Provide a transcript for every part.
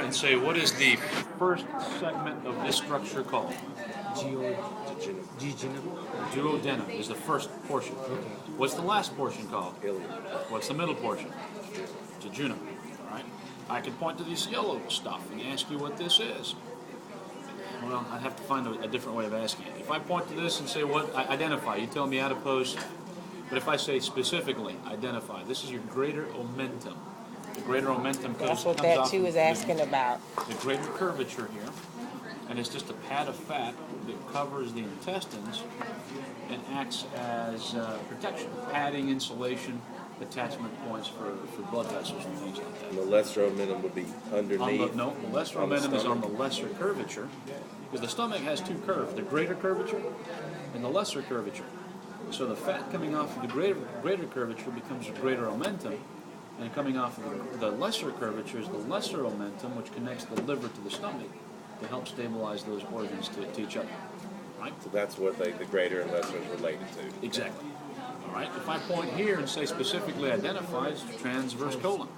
and say, what is the first segment of this structure called? Jejunum. Duodenum is the first portion. Okay. What's the last portion called? Ilium. What's the middle portion? Jejunum. All right. I could point to this yellow stuff and ask you what this is. Well, I'd have to find a different way of asking it. If I point to this and say, what, identify, you tell me adipose. But if I say specifically, identify, this is your greater omentum. The greater omentum That's comes what that off you was asking about. the greater curvature here. And it's just a pad of fat that covers the intestines and acts as protection, padding, insulation, attachment points for blood vessels and things like that. And the lesser omentum would be underneath. The lesser omentum is on the lesser curvature, because the stomach has two curves, the greater curvature and the lesser curvature. So the fat coming off of the greater curvature becomes a greater omentum, and coming off of the lesser curvature is the lesser omentum, which connects the liver to the stomach to help stabilize those organs to each other. Right? So that's what the greater and lesser is related to. Exactly. All right. If I point here and say specifically identifies transverse colon,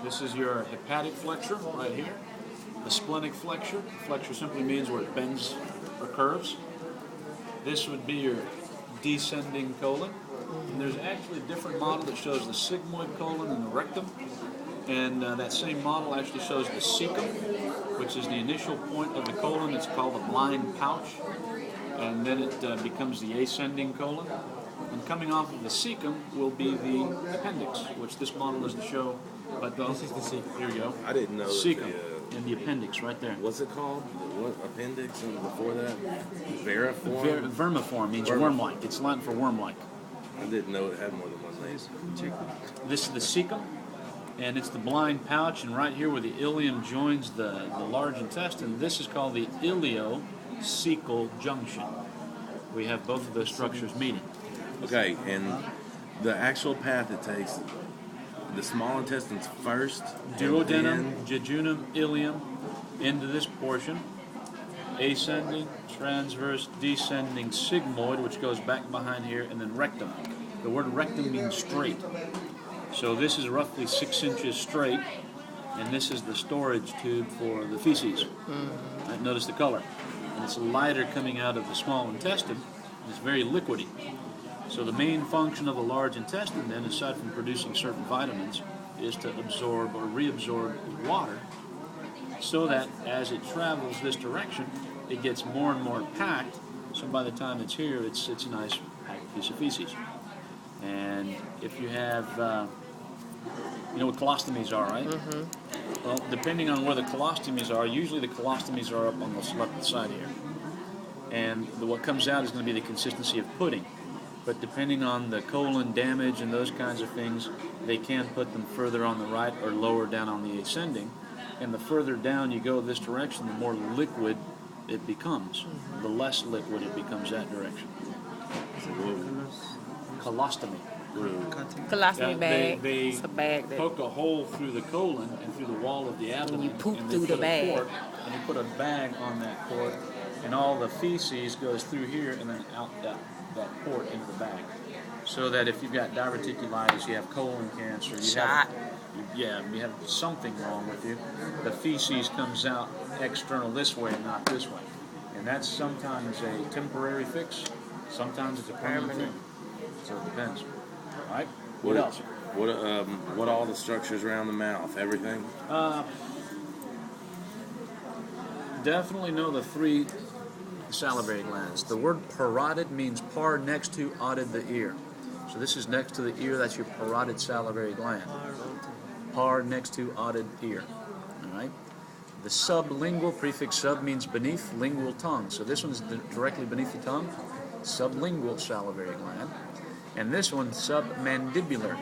this is your hepatic flexure right here. The splenic flexure. Flexure simply means where it bends or curves. This would be your descending colon. And there's actually a different model that shows the sigmoid colon and the rectum. And that same model actually shows the cecum, which is the initial point of the colon. It's called the blind pouch. And then it becomes the ascending colon. And coming off of the cecum will be the appendix, which this model doesn't show. But This is the cecum. here you go. I didn't know. Cecum and the appendix right there. What's it called? What appendix? And before that, veriform. Vermiform means worm-like. It's Latin for worm-like. I didn't know it had more than one name. This is the cecum, and it's the blind pouch, and right here where the ileum joins the large intestine, this is called the iliocecal junction. We have both of those structures meeting. Okay, and the actual path it takes, the small intestines first, Duodenum, jejunum, ileum, into this portion, ascending, transverse, descending, sigmoid, which goes back behind here, and then rectum. The word rectum means straight. So this is roughly 6 inches straight, and this is the storage tube for the feces. Right, notice the color. And it's lighter coming out of the small intestine, and it's very liquidy. So the main function of the large intestine then, aside from producing certain vitamins, is to absorb or reabsorb water, so that as it travels this direction, it gets more and more packed. So by the time it's here, it's a nice packed piece of feces. And if you have, you know what colostomies are, right? Well, depending on where the colostomies are, usually the colostomies are up on the left side here. And what comes out is going to be the consistency of pudding. But depending on the colon damage and those kinds of things, they can put them further on the right or lower down on the ascending. And the further down you go this direction, the more liquid it becomes. The less liquid it becomes that direction. Colostomy. Colostomy bag. They It's a bag that poke a hole through the colon and through the wall of the abdomen. you poop and through they the put a bag. cord, and you put a bag on that cord, and all the feces goes through here and then out that port into the bag. So that if you've got diverticulitis, you have colon cancer, you have something wrong with you, the feces comes out external this way and not this way. And that's sometimes a temporary fix, sometimes it's a permanent thing. So it depends. All right? What else? What all the structures around the mouth? Everything? Definitely know the 3 salivary glands. The word parotid means par next to otid, the ear. So this is next to the ear, that's your parotid salivary gland. Par next to otid, ear. All right? The sublingual, prefix sub means beneath, lingual tongue. So this one's directly beneath the tongue, sublingual salivary gland. And this one, submandibular,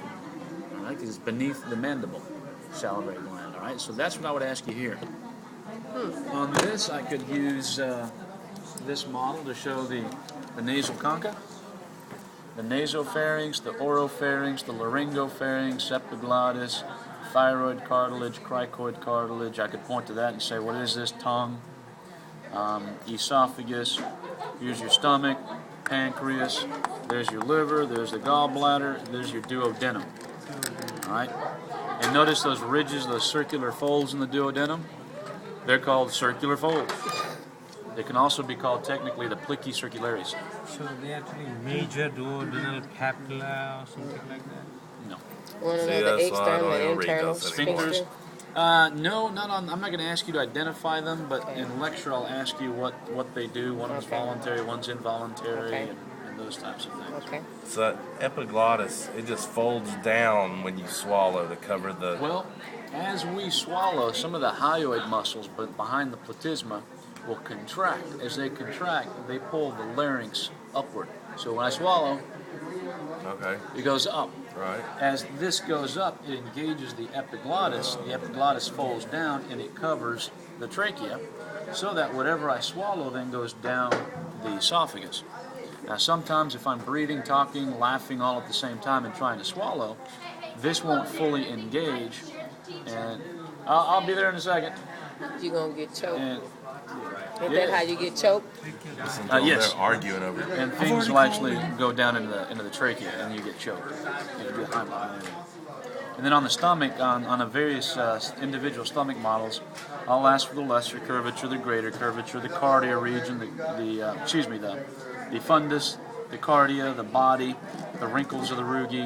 all right, because it's beneath the mandible salivary gland, all right? So that's what I would ask you here. On this, I could use this model to show the nasal concha, the nasopharynx, the oropharynx, the laryngopharynx, epiglottis, thyroid cartilage, cricoid cartilage. I could point to that and say, what is this? Tongue, esophagus, here's your stomach, pancreas, there's your liver, there's the gallbladder, there's your duodenum. All right? And notice those ridges, those circular folds in the duodenum? They're called circular folds. They can also be called technically the plici circularis. So they actually major duodenal papilla or something like that? No. Want to See, know the that's why I external don't and even read internal those anymore. Sphincters? sphincter? No, not on. I'm not going to ask you to identify them, but in lecture I'll ask you what they do. One is Okay. voluntary, one's involuntary, Okay. and those types of things. Okay. So epiglottis, it just folds down when you swallow to cover the. Well, as we swallow, some of the hyoid muscles, but behind the platysma, will contract. As they contract, they pull the larynx upward. So when I swallow, Okay. it goes up. Right. As this goes up, it engages the epiglottis. The epiglottis folds down and it covers the trachea, so that whatever I swallow then goes down the esophagus. Now, sometimes if I'm breathing, talking, laughing all at the same time and trying to swallow, this won't fully engage, and I'll be there in a second. You gonna get choked. And Is that how you get choked? Listen to them, yes. They're arguing over it. and things will actually go down into the trachea, and you get choked. You get high. And then on the stomach, on the various individual stomach models, I'll ask for the lesser curvature, the greater curvature, the cardia region, the fundus, the cardia, the body, the wrinkles of the rugae,